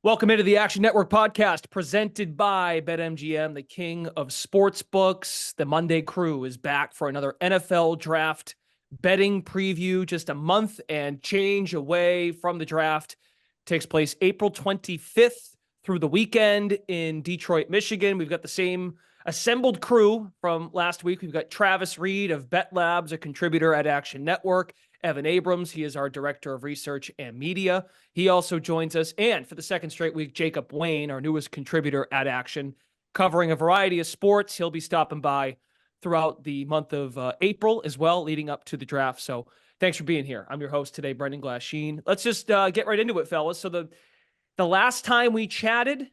Welcome into the Action Network podcast presented by BetMGM, the king of sportsbooks. The Monday crew is back for another NFL draft betting preview. Just a month and change away from the draft. Takes place April 25th through the weekend in Detroit, Michigan. We've got the same assembled crew from last week. We've got Travis Reed of Bet Labs, a contributor at Action Network. Evan Abrams, he is our director of research and media. He also joins us. And for the second straight week, Jacob Wayne, our newest contributor at Action, covering a variety of sports. He'll be stopping by throughout the month of April as well, leading up to the draft. So thanks for being here. I'm your host today, Brendan Glasheen. Let's just get right into it, fellas. So the last time we chatted,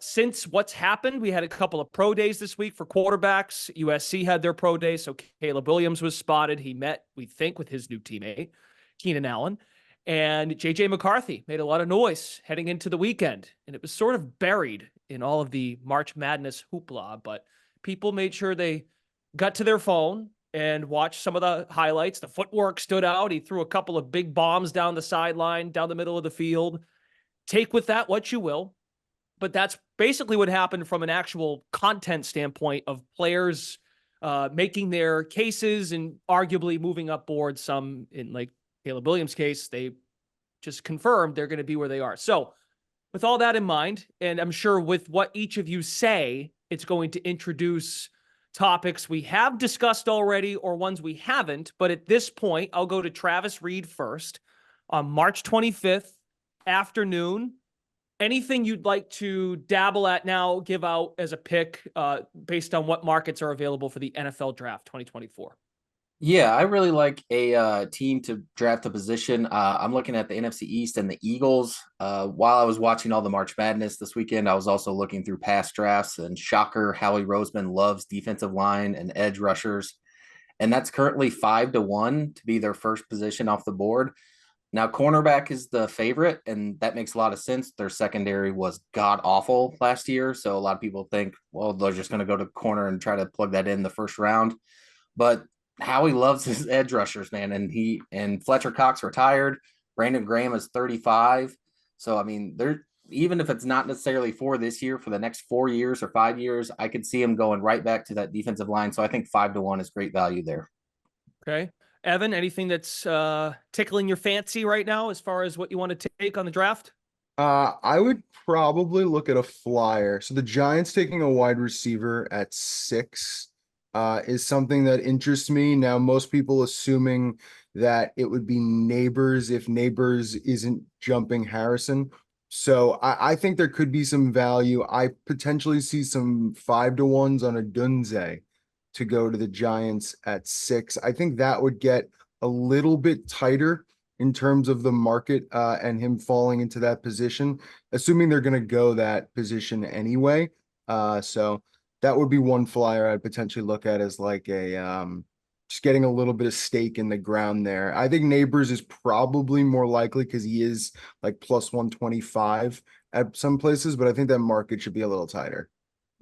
since what's happened, we had a couple of pro days this week for quarterbacks. USC had their pro day, so Caleb Williams was spotted. He met, we think, with his new teammate, Keenan Allen. And JJ McCarthy made a lot of noise heading into the weekend. And it was sort of buried in all of the March Madness hoopla, but people made sure they got to their phone and watched some of the highlights. The footwork stood out. He threw a couple of big bombs down the sideline, down the middle of the field. Take with that what you will. But that's basically what happened from an actual content standpoint of players making their cases and arguably moving up board. Some, in like Caleb Williams' case, they just confirmed they're going to be where they are. So with all that in mind, and I'm sure with what each of you say, it's going to introduce topics we have discussed already or ones we haven't. But at this point, I'll go to Travis Reed first. On March 25th afternoon, anything you'd like to dabble at now, give out as a pick based on what markets are available for the NFL Draft 2024? Yeah, I really like a team to draft a position. I'm looking at the NFC East and the Eagles. While I was watching all the March Madness this weekend, I was also looking through past drafts, and shocker, Howie Roseman loves defensive line and edge rushers. And that's currently 5-1 to be their first position off the board. Now, cornerback is the favorite, and that makes a lot of sense. Their secondary was god awful last year. So a lot of people think, well, they're just going to go to corner and try to plug that in the first round. But Howie loves his edge rushers, man. And Fletcher Cox retired. Brandon Graham is 35. So, I mean, even if it's not necessarily for this year, for the next 4 years or 5 years, I could see him going right back to that defensive line. So I think 5-1 is great value there. Okay. Evan, anything that's tickling your fancy right now as far as what you want to take on the draft? I would probably look at a flyer. So the Giants taking a wide receiver at 6 is something that interests me. Now, most people assuming that it would be Neighbors if Neighbors isn't jumping Harrison. So I think there could be some value. I potentially see some 5-1s on a Dunze to go to the Giants at 6. I think that would get a little bit tighter in terms of the market and him falling into that position, assuming they're going to go that position anyway. So that would be one flyer I'd potentially look at as like a just getting a little bit of stake in the ground there. I think Neighbors is probably more likely because he is like plus 125 at some places, but I think that market should be a little tighter.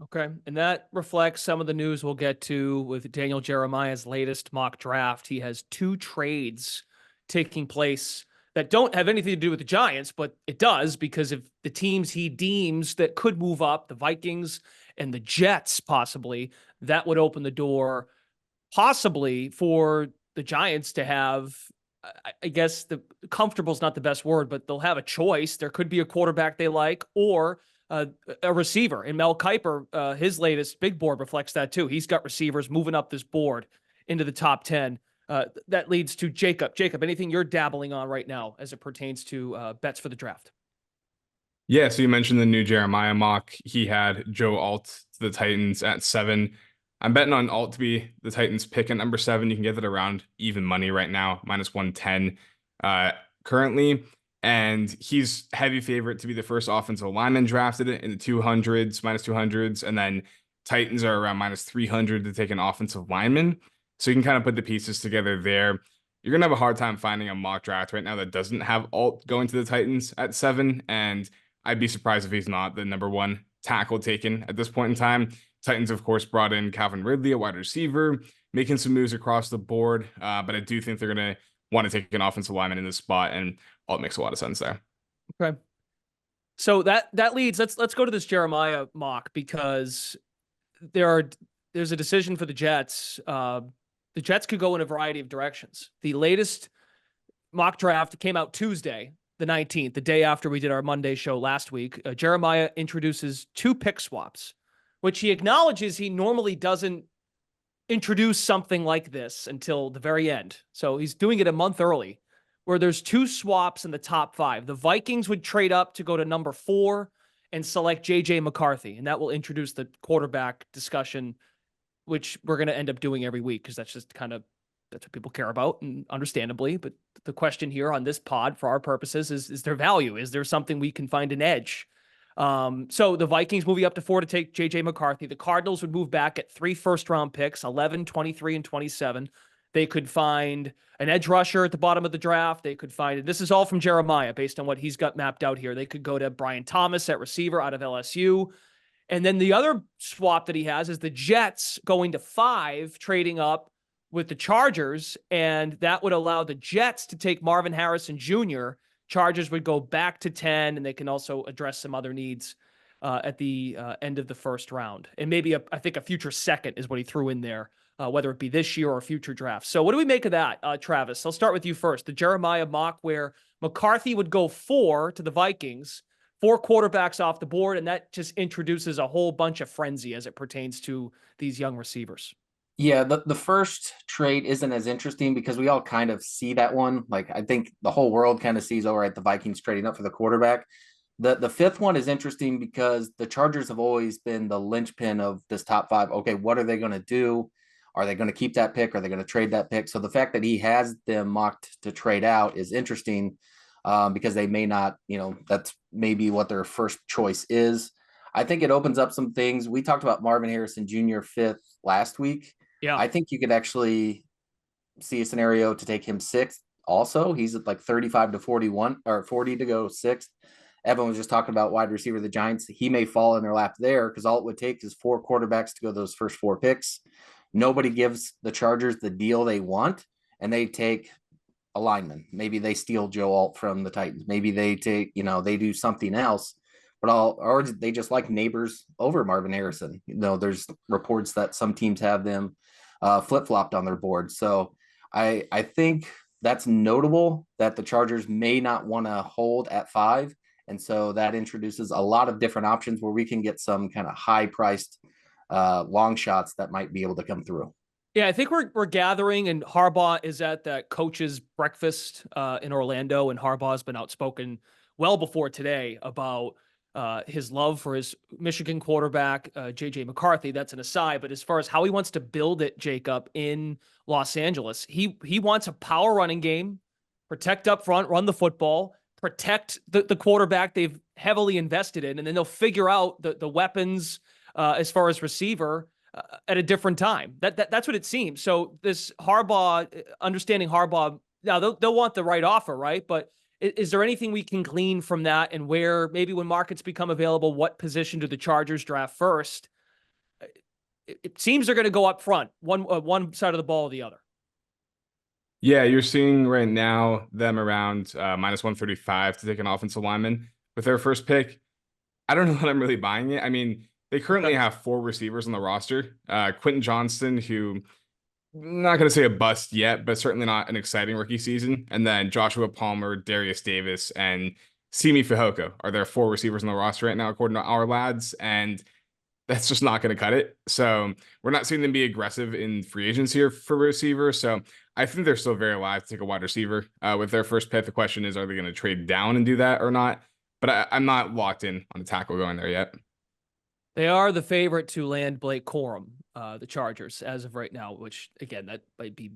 Okay. And that reflects some of the news we'll get to with Daniel Jeremiah's latest mock draft. He has 2 trades taking place that don't have anything to do with the Giants, but it does because of the teams he deems that could move up, the Vikings and the Jets, possibly. That would open the door possibly for the Giants to have, I guess the comfortable is not the best word, but they'll have a choice. There could be a quarterback they like or a receiver. And Mel Kiper, his latest big board reflects that too. He's got receivers moving up this board into the top 10. That leads to Jacob. Jacob, anything you're dabbling on right now as it pertains to bets for the draft? Yeah, so you mentioned the new Jeremiah mock. He had Joe Alt to the Titans at 7. I'm betting on Alt to be the Titans pick at number 7. You can get that around even money right now, minus 110 currently. And he's heavy favorite to be the first offensive lineman drafted in the 200s, minus 200s. And then Titans are around minus 300 to take an offensive lineman. So you can kind of put the pieces together there. You're going to have a hard time finding a mock draft right now that doesn't have Alt going to the Titans at 7. And I'd be surprised if he's not the number 1 tackle taken at this point in time. Titans, of course, brought in Calvin Ridley, a wide receiver, making some moves across the board. But I do think they're going to want to take an offensive lineman in this spot, and Alt makes a lot of sense there. Okay. So that leads. Let's go to this Jeremiah mock, because there's a decision for the Jets. The Jets could go in a variety of directions. The latest mock draft came out Tuesday, the 19th, the day after we did our Monday show last week. Jeremiah introduces 2 pick swaps, which he acknowledges he normally doesn't introduce something like this until the very end. So he's doing it a month early, where there's 2 swaps in the top 5. The Vikings would trade up to go to number 4 and select JJ McCarthy, and that will introduce the quarterback discussion, which we're going to end up doing every week, because that's just kind of, that's what people care about, and understandably. But the question here on this pod, for our purposes, is there value? Is there something we can find an edge? So the Vikings moving up to 4 to take JJ McCarthy. The Cardinals would move back at 3 first-round picks, 11, 23, and 27. They could find an edge rusher at the bottom of the draft. They could find, and this is all from Jeremiah based on what he's got mapped out here. They could go to Brian Thomas at receiver out of LSU. And then the other swap that he has is the Jets going to 5, trading up with the Chargers, and that would allow the Jets to take Marvin Harrison Jr. Chargers would go back to 10, and they can also address some other needs at the end of the first round. And maybe I think a future second is what he threw in there, whether it be this year or future drafts. So what do we make of that, Travis? I'll start with you first. The Jeremiah mock, where McCarthy would go 4 to the Vikings, 4 quarterbacks off the board, and that just introduces a whole bunch of frenzy as it pertains to these young receivers. Yeah, the first trade isn't as interesting because we all kind of see that one. Like, I think the whole world kind of sees, all right, the Vikings trading up for the quarterback. The 5th one is interesting because the Chargers have always been the linchpin of this top 5. Okay, what are they going to do? Are they going to keep that pick? Are they going to trade that pick? So the fact that he has them mocked to trade out is interesting, because they may not, that's maybe what their first choice is. I think it opens up some things. We talked about Marvin Harrison Jr. 5th last week. Yeah, I think you could actually see a scenario to take him 6th also. He's at like 35 to 41 or 40 to go 6th. Evan was just talking about wide receiver, the Giants. He may fall in their lap there, because all it would take is 4 quarterbacks to go those first 4 picks. Nobody gives the Chargers the deal they want, and they take a lineman. Maybe they steal Joe Alt from the Titans. Maybe they take, they do something else. Or they just like Neighbors over Marvin Harrison. There's reports that some teams have them flip-flopped on their board. So I think that's notable that the Chargers may not want to hold at 5. And so that introduces a lot of different options where we can get some kind of high-priced long shots that might be able to come through. Yeah, I think we're gathering, and Harbaugh is at that coach's breakfast in Orlando, and Harbaugh has been outspoken well before today about his love for his Michigan quarterback, JJ McCarthy. That's an aside, but as far as how he wants to build it, Jacob, in Los Angeles, he wants a power running game, protect up front, run the football, protect the quarterback they've heavily invested in, and then they'll figure out the weapons as far as receiver at a different time. That's what it seems. So this Harbaugh, understanding Harbaugh, now they'll want the right offer, right? But is there anything we can glean from that, and where maybe when markets become available, what position do the Chargers draft first? It seems they're going to go up front, one side of the ball or the other. Yeah, you're seeing right now them around minus 135 to take an offensive lineman with their first pick. I don't know that I'm really buying it. I mean, they currently have 4 receivers on the roster. Quentin Johnston, who, not going to say a bust yet, but certainly not an exciting rookie season. And then Joshua Palmer, Darius Davis, and Simi Fehoko are their 4 receivers on the roster right now, according to our lads. And that's just not going to cut it. So we're not seeing them be aggressive in free agents here for receivers. So I think they're still very alive to take a wide receiver with their first pick. The question is, are they going to trade down and do that or not? But I'm not locked in on the tackle going there yet. They are the favorite to land Blake Corum, the Chargers, as of right now, which, again, that might be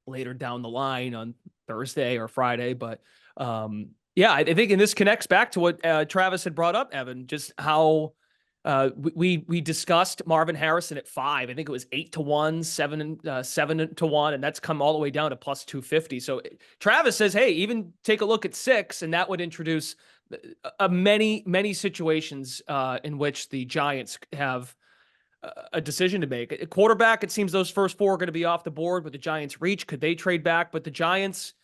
later down the line on Thursday or Friday. But yeah, I think, and this connects back to what Travis had brought up, Evan, just how we discussed Marvin Harrison at 5. I think it was 8-1, 7-1, and that's come all the way down to plus 250. So Travis says, hey, even take a look at 6, and that would introduce many situations in which the Giants have a decision to make. A quarterback, it seems those first 4 are going to be off the board with the Giants' reach. Could they trade back? But the Giants,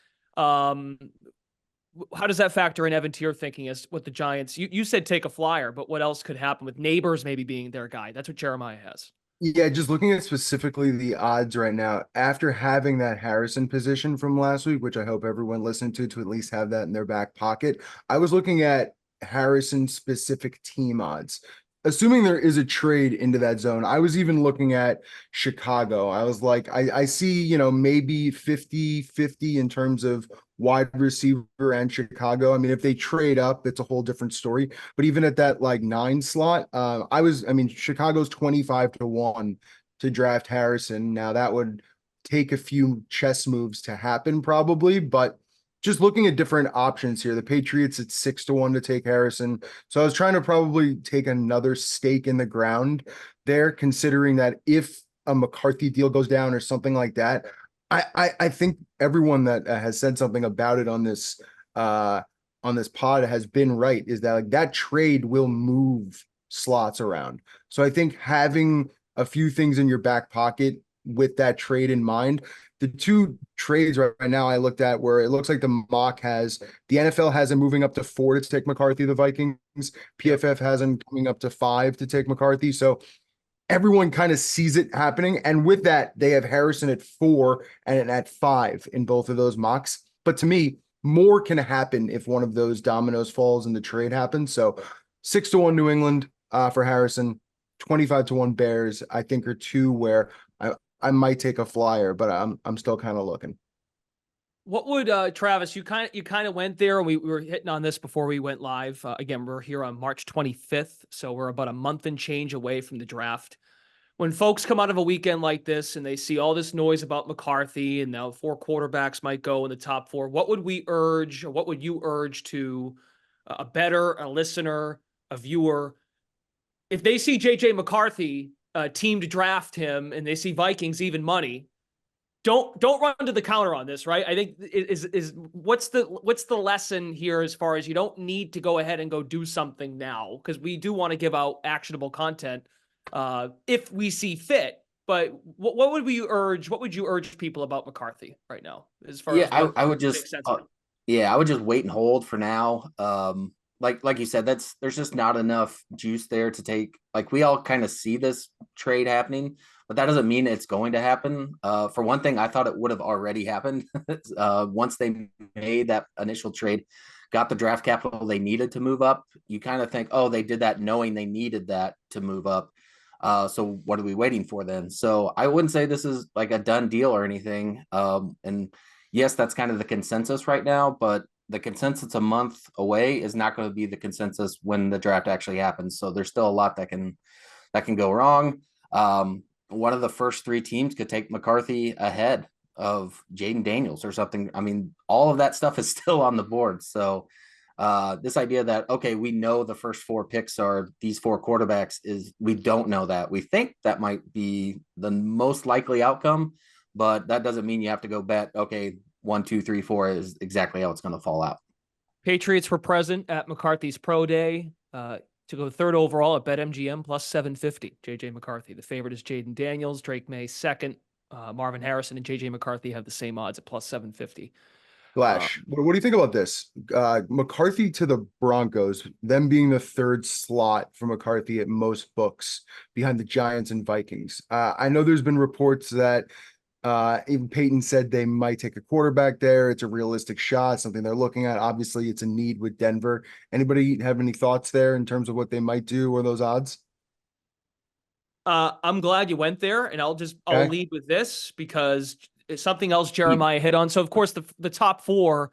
How does that factor in, Evan, to your thinking as what the Giants, you said take a flyer, but what else could happen with Neighbors maybe being their guy? That's what Jeremiah has. Yeah, just looking at specifically the odds right now, after having that Harrison position from last week, which I hope everyone listened to at least have that in their back pocket, I was looking at Harrison specific team odds. Assuming there is a trade into that zone, I was even looking at Chicago. I was like, I see, maybe 50-50 in terms of wide receiver and Chicago. I mean, if they trade up, it's a whole different story. But even at that like 9 slot, Chicago's 25-1 to draft Harrison. Now that would take a few chess moves to happen probably, but just looking at different options here, the Patriots at 6-1 to take Harrison. So I was trying to probably take another stake in the ground there, considering that if a McCarthy deal goes down or something like that, I think everyone that has said something about it on this pod has been right, is that like that trade will move slots around. So I think having a few things in your back pocket with that trade in mind, the two trades right now I looked at where it looks like the mock has the NFL has him moving up to 4 to take McCarthy, the Vikings. PFF has him coming up to 5 to take McCarthy. So everyone kind of sees it happening. And with that, they have Harrison at 4 and at 5 in both of those mocks. But to me, more can happen if one of those dominoes falls and the trade happens. So 6-1 New England for Harrison, 25-1 Bears, I think are two where I might take a flyer, but I'm still kind of looking. What would Travis? You kind of went there, and we were hitting on this before we went live. Again, we're here on March 25th, so we're about a month and change away from the draft. When folks come out of a weekend like this and they see all this noise about McCarthy and now 4 quarterbacks might go in the top 4, what would we urge, or what would you urge to a bettor, a listener, a viewer, if they see JJ McCarthy team to draft him and they see Vikings even money? Don't run to the counter on this, right? I think is what's the lesson here as far as you don't need to go ahead and go do something now, because we do want to give out actionable content if we see fit. But what would you urge people about McCarthy right now as far as I would just I would just wait and hold for now. Like you said, there's just not enough juice there to take. Like, we all kind of see this trade happening, but that doesn't mean it's going to happen. For one thing, I thought it would have already happened once they made that initial trade, got the draft capital they needed to move up. You kind of think, oh, they did that knowing they needed that to move up. So what are we waiting for then? So I wouldn't say this is like a done deal or anything. And yes, that's kind of the consensus right now, but the consensus a month away is not going to be the consensus when the draft actually happens. So there's still a lot that can go wrong. One of the first 3 teams could take McCarthy ahead of Jayden Daniels or something. I mean, all of that stuff is still on the board. So this idea that, okay, we know the first 4 picks are these 4 quarterbacks, is we don't know that. We think that might be the most likely outcome, but that doesn't mean you have to go bet, okay, 1, 2, 3, 4 is exactly how it's going to fall out. Patriots were present at McCarthy's pro day to go 3rd overall at BetMGM plus 750. JJ McCarthy. The favorite is Jayden Daniels. Drake Maye second. Marvin Harrison and JJ McCarthy have the same odds at plus 750. Flash, what do you think about this? McCarthy to the Broncos, them being the 3rd slot for McCarthy at most books behind the Giants and Vikings. I know there's been reports that even Peyton said they might take a quarterback there. It's a realistic shot, something they're looking at. Obviously, it's a need with Denver. Anybody have any thoughts there in terms of what they might do or those odds? I'm glad you went there, and I'll lead with this because it's something else Jeremiah hit on. So, of course, the top 4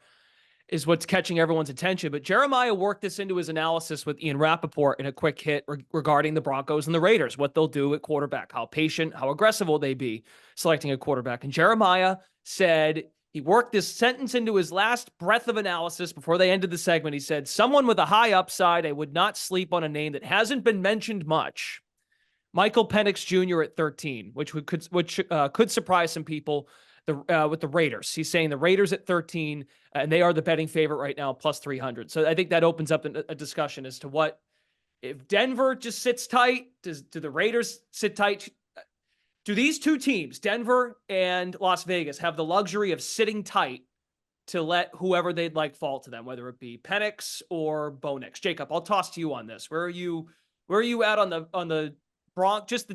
is what's catching everyone's attention. But Jeremiah worked this into his analysis with Ian Rappaport in a quick hit regarding the Broncos and the Raiders, what they'll do at quarterback, how patient, how aggressive will they be selecting a quarterback. And Jeremiah said he worked this sentence into his last breath of analysis before they ended the segment. He said, someone with a high upside, I would not sleep on a name that hasn't been mentioned much. Michael Penix Jr. at 13, which could surprise some people with the Raiders. He's saying the Raiders at 13, and they are the betting favorite right now, plus 300. So I think that opens up a discussion as to what, if Denver just sits tight, do the Raiders sit tight? Do these 2 teams, Denver and Las Vegas, have the luxury of sitting tight to let whoever they'd like fall to them, whether it be Penix or Bonix. Jacob, I'll toss to you on this. Where are you at on the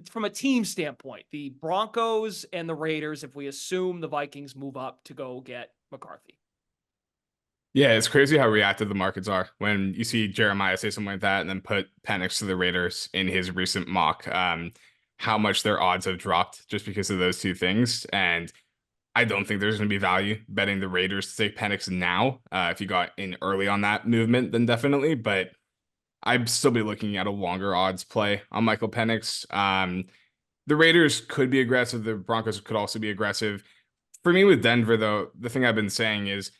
from a team standpoint, the Broncos and the Raiders, if we assume the Vikings move up to go get McCarthy? Yeah, it's crazy how reactive the markets are when you see Jeremiah say something like that and then put Penix to the Raiders in his recent mock. How much their odds have dropped just because of those two things. And I don't think there's going to be value betting the Raiders to take Penix now. If you got in early on that movement, then definitely. But I'd still be looking at a longer odds play on Michael Penix. The Raiders could be aggressive. The Broncos could also be aggressive. For me with Denver, though, the thing I've been saying is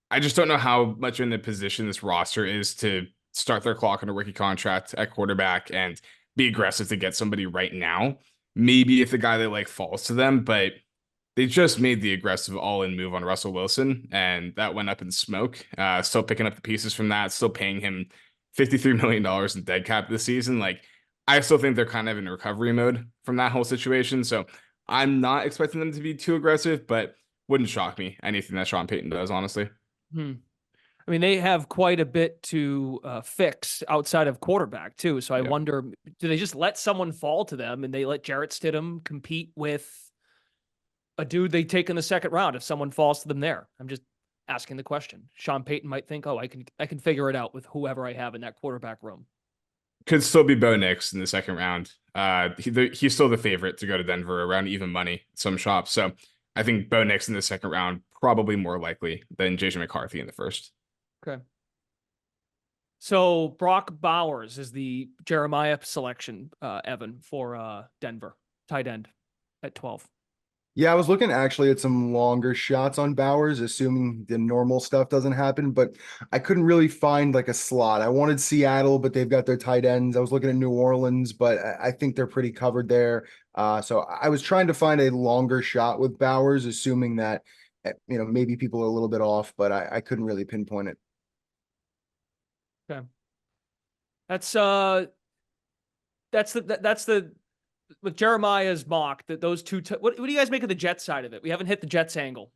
I just don't know how much in the position this roster is to start their clock on a rookie contract at quarterback and be aggressive to get somebody right now. Maybe if the guy they like falls to them, but they just made the aggressive all-in move on Russell Wilson, and that went up in smoke. Still picking up the pieces from that, still paying him $53 million in dead cap this season. Like, I still think they're kind of in recovery mode from that whole situation. So I'm not expecting them to be too aggressive, but wouldn't shock me anything that Sean Payton does, honestly. I mean, they have quite a bit to fix outside of quarterback too. So I wonder, do they just let someone fall to them and they let Jarrett Stidham compete with a dude they take in the second round if someone falls to them there? I'm just asking the question. Sean Payton might think, oh, I can figure it out with whoever I have in that quarterback room. Could still be Bo Nix in the second round. He's still the favorite to go to Denver around even money, some shops. So I think Bo Nix in the second round, probably more likely than Jayden McCarthy in the first. Okay. So Brock Bowers is the Jeremiah selection, Evan, for Denver, tight end at 12. Yeah, I was looking actually at some longer shots on Bowers, assuming the normal stuff doesn't happen, but I couldn't really find like a slot. I wanted Seattle, but they've got their tight ends. I was looking at New Orleans, but I think they're pretty covered there. So I was trying to find a longer shot with Bowers, assuming that, maybe people are a little bit off, but I couldn't really pinpoint it. Okay. That's the with Jeremiah's mock, that those two, what do you guys make of the Jets side of it? We haven't hit the Jets angle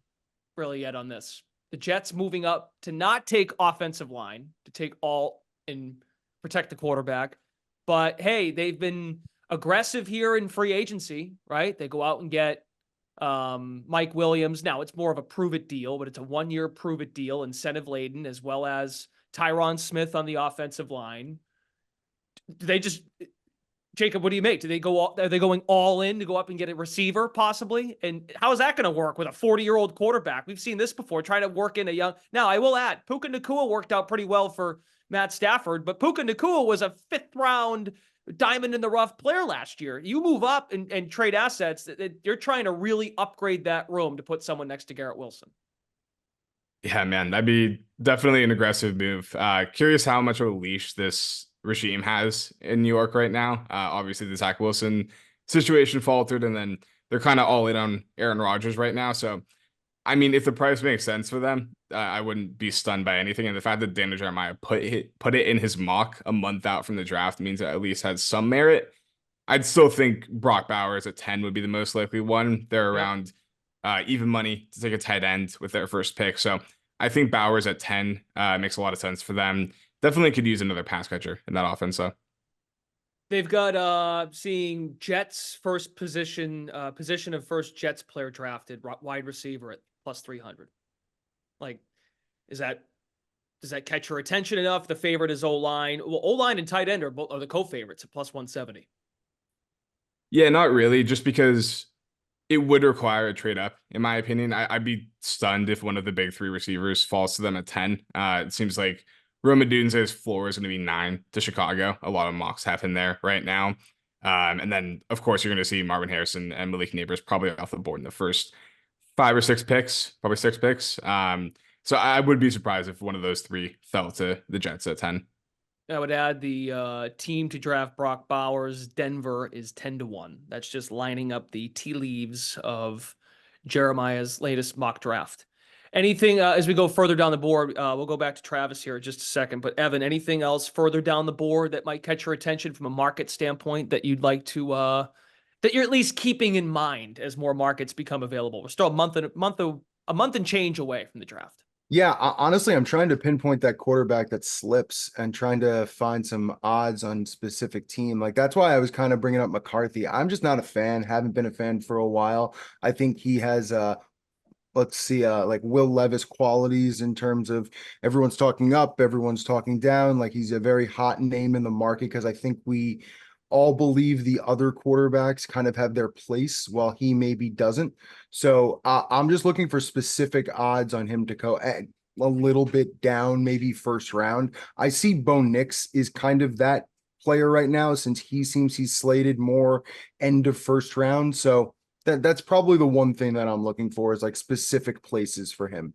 really yet on this. The Jets moving up to not take offensive line, to take all and protect the quarterback. But hey, they've been aggressive here in free agency, right? They go out and get Mike Williams. Now it's more of a prove it deal, but it's a 1-year prove it deal, incentive laden, as well as Tyron Smith on the offensive line. Do they just, Jacob, what do you make? Are they going all in to go up and get a receiver possibly? And how is that going to work with a 40-year-old quarterback? We've seen this before, trying to work in a young. Now I will add, Puka Nacua worked out pretty well for Matt Stafford, but Puka Nacua was a 5th round diamond in the rough player last year. You move up and trade assets, you're trying to really upgrade that room to put someone next to Garrett Wilson. Yeah, man, that'd be definitely an aggressive move. Curious how much of a leash this regime has in New York right now. Obviously, the Zach Wilson situation faltered, and then they're kind of all in on Aaron Rodgers right now. So, I mean, if the price makes sense for them, I wouldn't be stunned by anything. And the fact that Daniel Jeremiah put it in his mock a month out from the draft means it at least has some merit. I'd still think Brock Bowers at 10 would be the most likely one. They're around even money to take a tight end with their first pick. So I think Bowers at 10 makes a lot of sense for them. Definitely could use another pass catcher in that offense, though. They've got seeing Jets first position of first Jets player drafted, wide receiver at plus 300. Like, does that catch your attention enough? The favorite is O-line. Well, O-line and tight end are the co-favorites at plus 170. Yeah, not really, just because it would require a trade up, in my opinion. I'd be stunned if one of the big 3 receivers falls to them at 10. It seems like Rome Odunze's floor is going to be 9 to Chicago. A lot of mocks have him there right now. And then, of course, you're going to see Marvin Harrison and Malik Neighbors probably off the board in the first 5 or 6 picks, probably 6 picks. So I would be surprised if one of those 3 fell to the Jets at 10. I would add the team to draft Brock Bowers. Denver is 10-1. That's just lining up the tea leaves of Jeremiah's latest mock draft. Anything as we go further down the board, we'll go back to Travis here in just a second. But Evan, anything else further down the board that might catch your attention from a market standpoint that you'd like to that you're at least keeping in mind as more markets become available? We're still a month and change away from the draft. Yeah, honestly, I'm trying to pinpoint that quarterback that slips and trying to find some odds on specific team. Like that's why I was kind of bringing up McCarthy. I'm just not a fan, haven't been a fan for a while. I think he has let's see, like Will Levis qualities in terms of everyone's talking up, everyone's talking down. Like he's a very hot name in the market because I think we all believe the other quarterbacks kind of have their place while he maybe doesn't. So I'm just looking for specific odds on him to go a little bit down, maybe first round. I see Bo Nix is kind of that player right now since he seems he's slated more end of first round. So that's probably the one thing that I'm looking for is like specific places for him.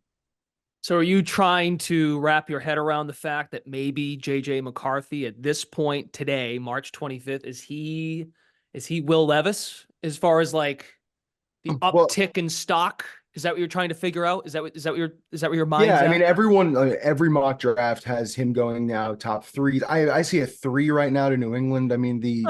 So are you trying to wrap your head around the fact that maybe JJ McCarthy at this point today, March 25th, is he Will Levis as far as like the Well, uptick in stock? Is that what you're trying to figure out? Is that where your mind's yeah, I at? mean, everyone, every mock draft has him going now top three. I see a 3 right now to New England. I mean, the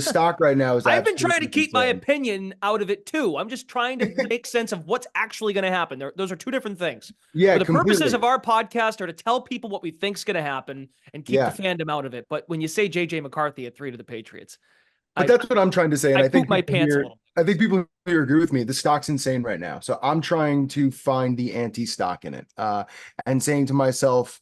stock right now is I've been trying to absolutely keep my insane. opinion out of it too. I'm just trying to make sense of what's actually going to happen. Those are two different things. Yeah, But the purposes completely. of our podcast are to tell people what we think's going to happen and keep the Yeah, fandom out of it. But when you say JJ McCarthy at 3 to the Patriots, but I that's what I'm trying to say, and I I poop think my people pants a here, little. I think people here agree with me. The stock's insane right now, so I'm trying to find the anti-stock in it, and saying to myself,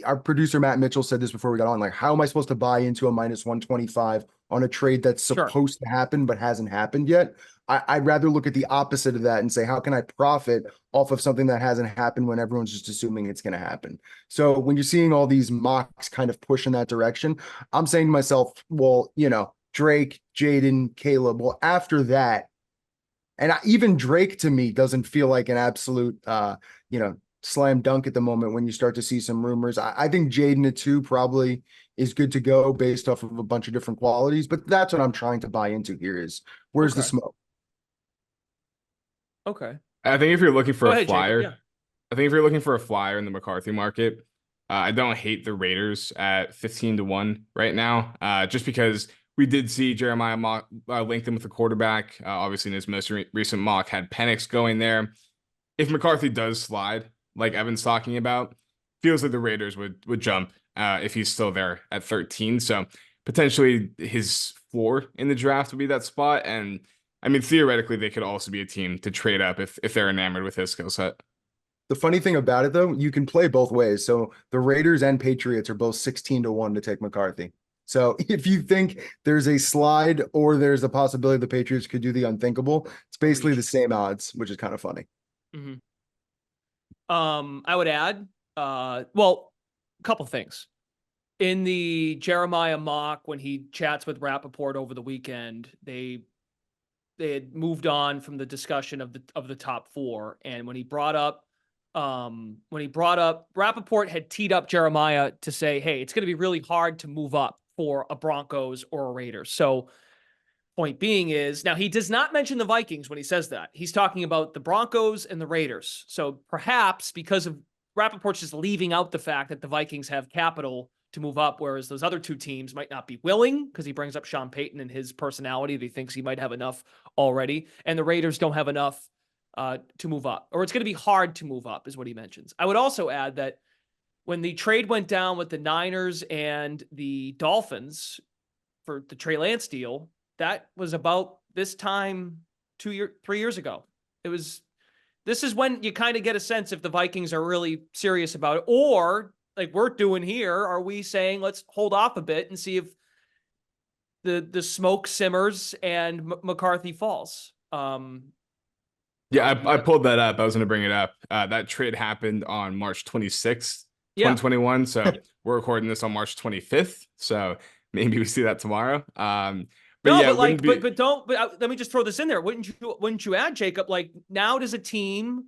our producer Matt Mitchell said this before we got on, like, how am I supposed to buy into a minus 125 on a trade that's Sure. supposed to happen but hasn't happened yet? I'd rather look at the opposite of that and say, how can I profit off of something that hasn't happened when everyone's just assuming it's going to happen? So when you're seeing all these mocks kind of push in that direction, I'm saying to myself, well, Drake, Jayden, Caleb. Well, after that, and even Drake to me doesn't feel like an absolute, slam dunk at the moment when you start to see some rumors. I think Jayden at 2 probably is good to go based off of a bunch of different qualities, but that's what I'm trying to buy into here is where's the Okay. smoke? Okay. I think if you're looking for Go a ahead, Jacob. flyer, Yeah. I think if you're looking for a flyer in the McCarthy market, I don't hate the Raiders at 15-1 right now, just because we did see Jeremiah mock, link them with a quarterback. Obviously, in his most recent mock, had Penix going there. If McCarthy does slide, like Evan's talking about, feels like the Raiders would jump if he's still there at 13. So potentially his floor in the draft would be that spot. And I mean, theoretically, they could also be a team to trade up if they're enamored with his skill set. The funny thing about it, though, you can play both ways. So the Raiders and Patriots are both 16-1 to take McCarthy. So if you think there's a slide or there's a possibility the Patriots could do the unthinkable, it's basically the same odds, which is kind of funny. Mm-hmm. I would add, well, a couple things. In the Jeremiah mock, when he chats with Rappaport over the weekend, they had moved on from the discussion of the top 4. And when he brought up Rappaport had teed up Jeremiah to say, hey, it's going to be really hard to move up for a Broncos or a Raiders. So point being is, now he does not mention the Vikings when he says that. He's talking about the Broncos and the Raiders. So perhaps because of Rappaport's just leaving out the fact that the Vikings have capital to move up, whereas those other 2 teams might not be willing, because he brings up Sean Payton and his personality that he thinks he might have enough already. And the Raiders don't have enough to move up, or it's going to be hard to move up is what he mentions. I would also add that when the trade went down with the Niners and the Dolphins for the Trey Lance deal, that was about this time 3 years ago. This is when you kind of get a sense if the Vikings are really serious about it, or like we're doing here, are we saying let's hold off a bit and see if the smoke simmers and McCarthy falls? Yeah, I pulled that up. I was going to bring it up. That trade happened on March 26th, 2021. So we're recording this on March 25th. So maybe we see that tomorrow. But no, yeah, but like, but let me just throw this in there. Wouldn't you add, Jacob? Like, now does a team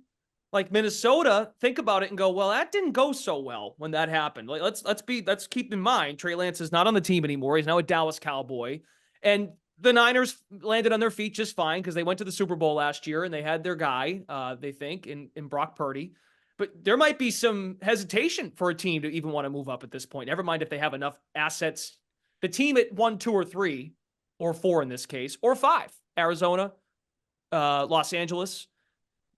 like Minnesota think about it and go, well, that didn't go so well when that happened. Like, let's keep in mind, Trey Lance is not on the team anymore. He's now a Dallas Cowboy, and the Niners landed on their feet just fine because they went to the Super Bowl last year and they had their guy, they think, in Brock Purdy. But there might be some hesitation for a team to even want to move up at this point. Never mind if they have enough assets. The team at 1, 2, or 3, or 4 in this case, or 5, Arizona, Los Angeles,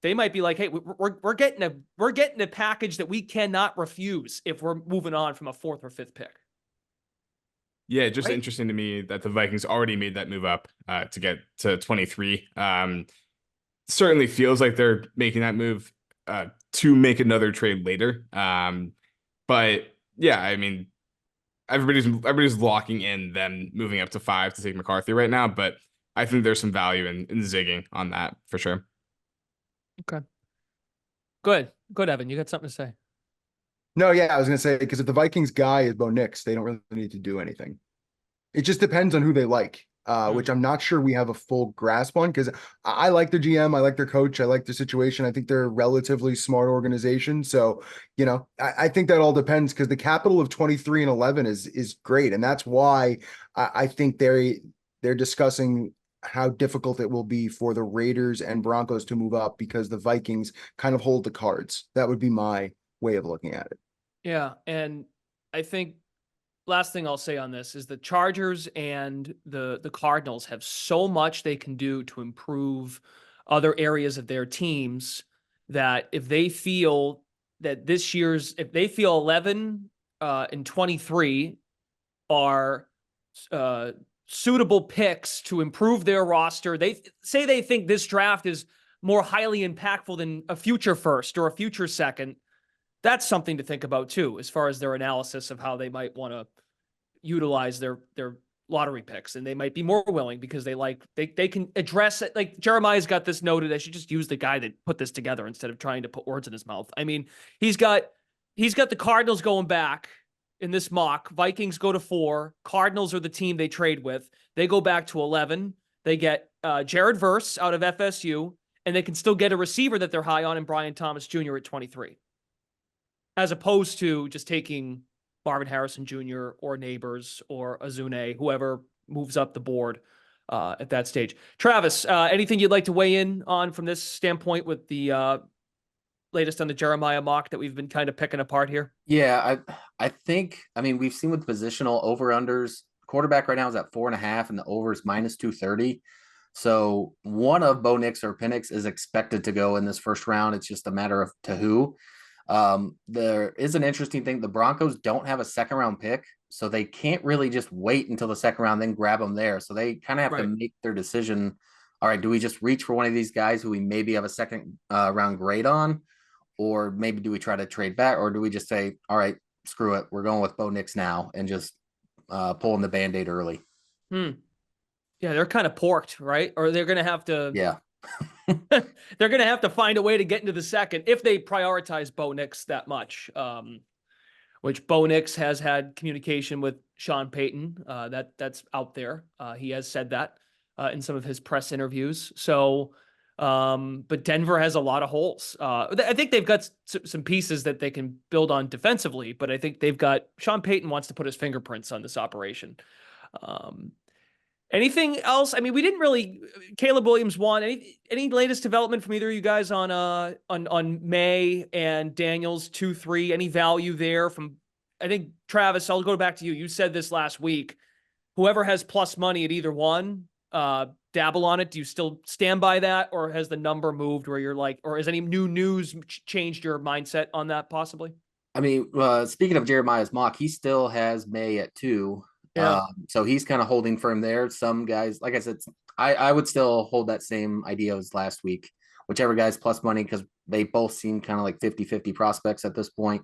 they might be like, hey, we're getting a package that we cannot refuse if we're moving on from a 4th or 5th pick. Yeah, just Right? interesting to me that the Vikings already made that move up to get to 23. Certainly feels like they're making that move to make another trade later. But yeah, I mean, everybody's locking in them moving up to 5 to take McCarthy right now, but I think there's some value in zigging on that for sure. Okay. Good, Evan. You got something to say? No, yeah, I was gonna say, because if the Vikings guy is Bo Nix, they don't really need to do anything. It just depends on who they like, which I'm not sure we have a full grasp on, because I like their GM, I like their coach, I like their situation. I think they're a relatively smart organization. So, I think that all depends, because the capital of 23 and 11 is great. And that's why I think they're discussing how difficult it will be for the Raiders and Broncos to move up, because the Vikings kind of hold the cards. That would be my way of looking at it. Yeah. And I think last thing I'll say on this is the Chargers and the Cardinals have so much they can do to improve other areas of their teams, that if they feel that if they feel 11 and 23 are suitable picks to improve their roster, they think this draft is more highly impactful than a future 1st or a future 2nd. That's something to think about too, as far as their analysis of how they might want to utilize their lottery picks. And they might be more willing because they can address it. Like Jeremiah's got this noted. I should just use the guy that put this together instead of trying to put words in his mouth. I mean, he's got the Cardinals going back in this mock. Vikings go to 4. Cardinals are the team they trade with. They go back to 11. They get Jared Verse out of FSU, and they can still get a receiver that they're high on in Brian Thomas Jr. at 23. As opposed to just taking Marvin Harrison Jr. or Neighbors or Azune, whoever moves up the board at that stage. Travis, anything you'd like to weigh in on from this standpoint with the latest on the Jeremiah mock that we've been kind of picking apart here? Yeah, I think, we've seen with positional over-unders, quarterback right now is at 4.5 and the over is -230. So one of Bo Nix or Penix is expected to go in this first round. It's just a matter of to who. There is an interesting thing. The Broncos don't have a 2nd round pick, so they can't really just wait until the 2nd round, then grab them there. So they kind of have to make their decision. All right, do we just reach for one of these guys who we maybe have a 2nd round grade on, or maybe do we try to trade back, or do we just say, all right, screw it, we're going with Bo Nix now and just pulling the Band-Aid early? Yeah, they're kind of porked, right? Or they're going to have to. Yeah. They're going to have to find a way to get into the 2nd if they prioritize Bo Nix that much, which Bo Nix has had communication with Sean Payton. That's out there. He has said that in some of his press interviews. So, but Denver has a lot of holes. I think they've got some pieces that they can build on defensively, but I think Sean Payton wants to put his fingerprints on this operation. Anything else? I mean, we didn't really. Caleb Williams won. Any latest development from either of you guys on Maye and Daniels 2-3? Any value there from? I think Travis, I'll go back to you. You said this last week. Whoever has plus money at either one, dabble on it. Do you still stand by that, or has the number moved where you're like, or has any new news changed your mindset on that possibly? Speaking of Jeremiah's mock, he still has Maye at 2. Yeah. So he's kind of holding firm there. Some guys, like I said, I would still hold that same idea as last week, whichever guy's plus money, because they both seem kind of like 50-50 prospects at this point.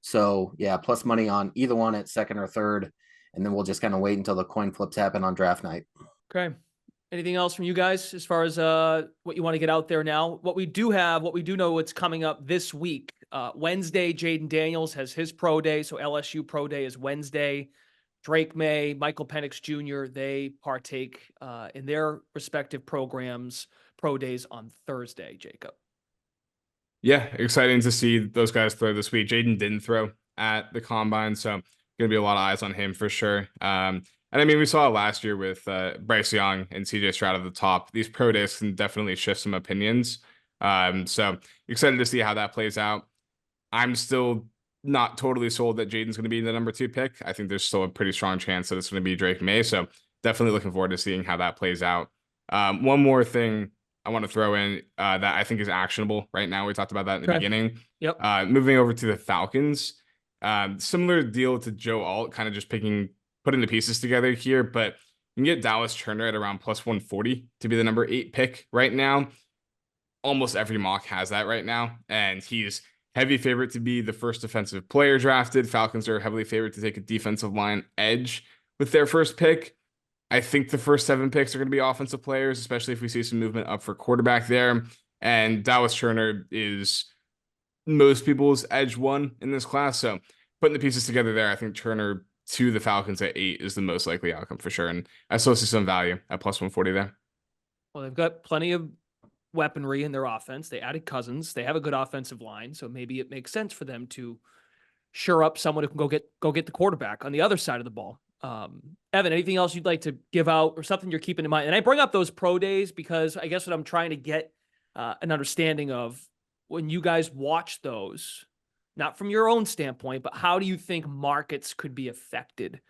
So yeah, plus money on either one at 2nd or 3rd. And then we'll just kind of wait until the coin flips happen on draft night. Okay. Anything else from you guys as far as what you want to get out there now? What we do know what's coming up this week. Wednesday, Jayden Daniels has his pro day. So LSU pro day is Wednesday. Drake Maye, Michael Penix Jr., they partake in their respective programs, pro days on Thursday, Jacob. Yeah, exciting to see those guys throw this week. Jayden didn't throw at the Combine, so going to be a lot of eyes on him for sure. And we saw it last year with Bryce Young and CJ Stroud at the top. These pro days can definitely shift some opinions. So excited to see how that plays out. I'm still not totally sold that Jayden's going to be the number 2 pick. I think there's still a pretty strong chance that it's going to be Drake Maye. So definitely looking forward to seeing how that plays out. One more thing I want to throw in that I think is actionable right now. We talked about that in the Okay. beginning. Yep. Moving over to the Falcons, similar deal to Joe Alt, kind of just putting the pieces together here, but you can get Dallas Turner at around plus 140 to be the number 8 pick right now. Almost every mock has that right now, and he's heavy favorite to be the first defensive player drafted. Falcons are heavily favored to take a defensive line edge with their first pick. I think the first 7 picks are going to be offensive players, especially if we see some movement up for quarterback there. And Dallas Turner is most people's edge 1 in this class. So putting the pieces together there, I think Turner to the Falcons at 8 is the most likely outcome for sure. And I still see some value at plus 140 there. Well, they've got plenty of weaponry in their offense. They added Cousins. They have a good offensive line, so maybe it makes sense for them to shore up someone who can go get the quarterback on the other side of the ball. Evan, anything else you'd like to give out or something you're keeping in mind? And I bring up those pro days because I guess what I'm trying to get an understanding of when you guys watch those, not from your own standpoint, but how do you think markets could be affected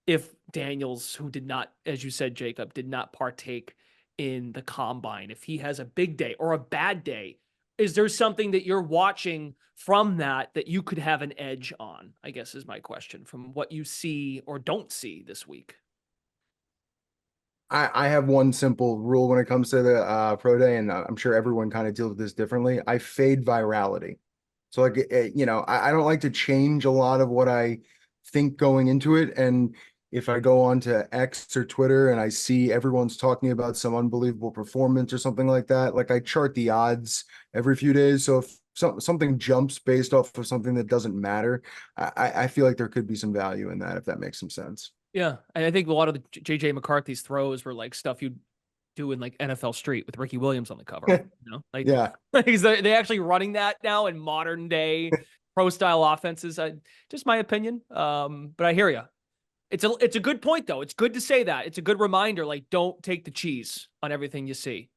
if Daniels, who did not, as you said, Jacob, did not partake in the combine, if he has a big day or a bad day, is there something that you're watching from that you could have an edge on, I guess is my question, from what you see or don't see this week? I have one simple rule when it comes to the pro day, and I'm sure everyone kind of deals with this differently. I fade virality. So like, I don't like to change a lot of what I think going into it. And if I go on to X or Twitter and I see everyone's talking about some unbelievable performance or something like that, like I chart the odds every few days. So if something jumps based off of something that doesn't matter, I feel like there could be some value in that, if that makes some sense. Yeah. And I think a lot of the JJ McCarthy's throws were like stuff you'd do in like NFL Street with Ricky Williams on the cover, like, Yeah. they actually running that now in modern day pro style offenses. Just my opinion. But I hear you. It's a good point though. It's good to say that. It's a good reminder. Like, don't take the cheese on everything you see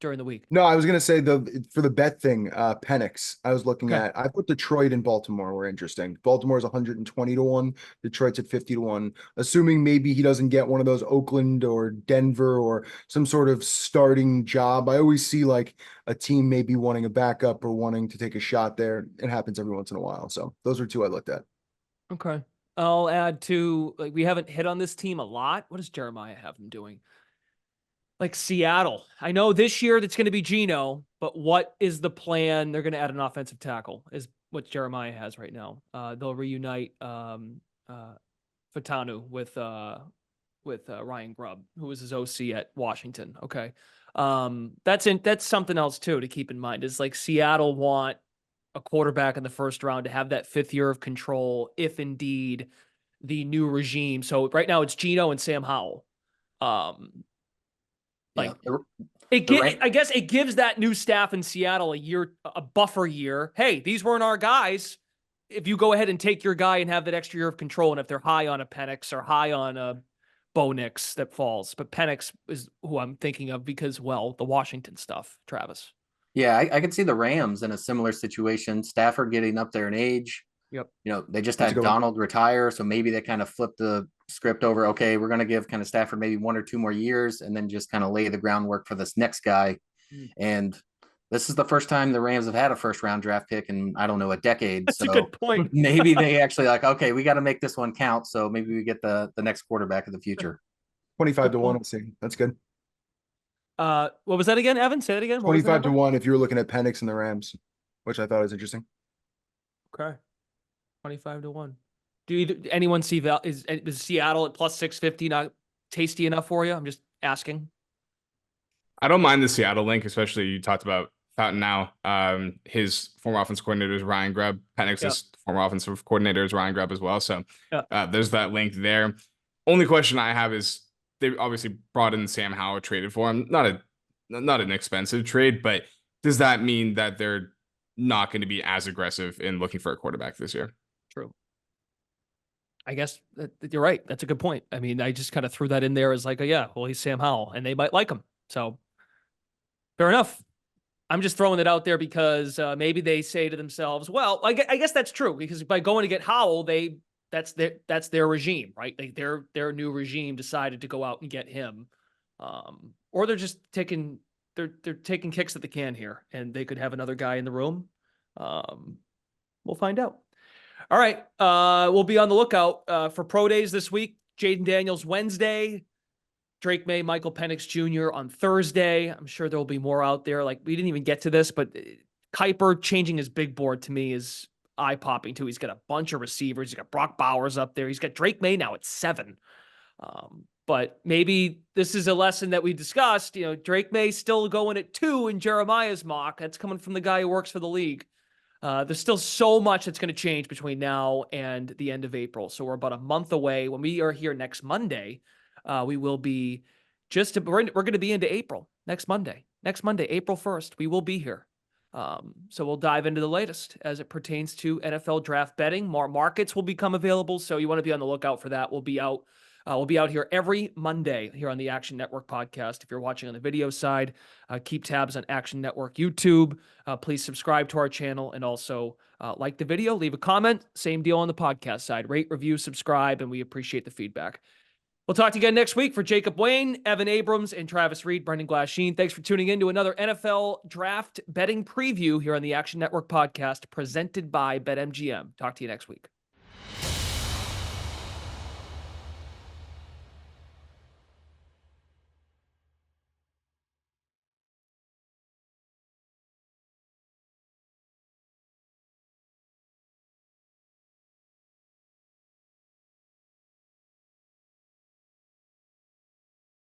during the week. No, I was gonna say for the bet thing, Penix. I was looking Okay. at. I put Detroit and Baltimore were interesting. Baltimore's 120 to 1. Detroit's at 50 to 1. Assuming maybe he doesn't get one of those Oakland or Denver or some sort of starting job. I always see like a team maybe wanting a backup or wanting to take a shot there. It happens every once in a while. So those are 2 I looked at. Okay. I'll add to, like, we haven't hit on this team a lot. What does Jeremiah have them doing? Like Seattle. I know this year that's going to be Geno, but what is the plan? They're going to add an offensive tackle is what Jeremiah has right now. They'll reunite Fatanu with Ryan Grubb, who was his OC at Washington. Okay. That's something else too to keep in mind is like Seattle want a quarterback in the first round to have that 5th year of control if indeed the new regime. So right now it's Geno and Sam Howell. Like I guess it gives that new staff in Seattle a buffer year. Hey, these weren't our guys. If you go ahead and take your guy and have that extra year of control, and if they're high on a Penix or high on a Bo Nix that falls, but Penix is who I'm thinking of because, well, the Washington stuff, Travis. Yeah, I can see the Rams in a similar situation. Stafford getting up there in age. Yep. They just had Donald retire, so maybe they kind of flipped the script over. Okay, we're going to give kind of Stafford maybe 1 or 2 more years and then just kind of lay the groundwork for this next guy. And this is the first time the Rams have had a first round draft pick in, I don't know, a decade. That's a good point. Maybe they actually like, okay, we got to make this one count. So maybe we get the next quarterback of the future. 25 to 1. I'll see. That's good. What was that again, Evan? Say that again. 25 to 1 if you were looking at Penix and the Rams, which I thought was interesting. Okay. 25 to 1. Do anyone see is Seattle at plus 650 not tasty enough for you? I'm just asking. I don't mind the Seattle link, especially you talked about Fountain now. His former offensive coordinator is Ryan Grubb. Penix's former offensive coordinator is Ryan Grubb as well. So there's that link there. Only question I have is they obviously brought in Sam Howell, traded for him. Not an expensive trade, but does that mean that they're not going to be as aggressive in looking for a quarterback this year? True. I guess you're right. That's a good point. I mean, I just kind of threw that in there as like, he's Sam Howell and they might like him. So fair enough. I'm just throwing it out there because maybe they say to themselves, well, I guess that's true because by going to get Howell, that's their regime, right? Like their new regime decided to go out and get him. Or they're just taking they're taking kicks at the can here, and they could have another guy in the room. We'll find out. All right. We'll be on the lookout for pro days this week. Jayden Daniels Wednesday, Drake Maye, Michael Penix Jr. on Thursday. I'm sure there will be more out there. Like, we didn't even get to this, but Kuiper changing his big board to me is eye-popping too. He's got a bunch of receivers. He's got Brock Bowers up there. He's got Drake Maye now at 7. But maybe this is a lesson that we discussed. You know, Drake Maye still going at 2 in Jeremiah's mock. That's coming from the guy who works for the league. There's still so much that's going to change between now and the end of April. So we're about a month away. When we are here next Monday, we will be we're going to be into April next Monday, April 1st. We will be here. So we'll dive into the latest as it pertains to NFL draft betting. More markets will become available. So you want to be on the lookout for that. We'll be out here every Monday here on the Action Network podcast. If you're watching on the video side, keep tabs on Action Network YouTube. Please subscribe to our channel, and also like the video, leave a comment. Same deal on the podcast side. Rate, review, subscribe, and we appreciate the feedback. We'll talk to you again next week. For Jacob Wayne, Evan Abrams, and Travis Reed, Brendan Glasheen, thanks for tuning in to another NFL draft betting preview here on the Action Network podcast presented by BetMGM. Talk to you next week.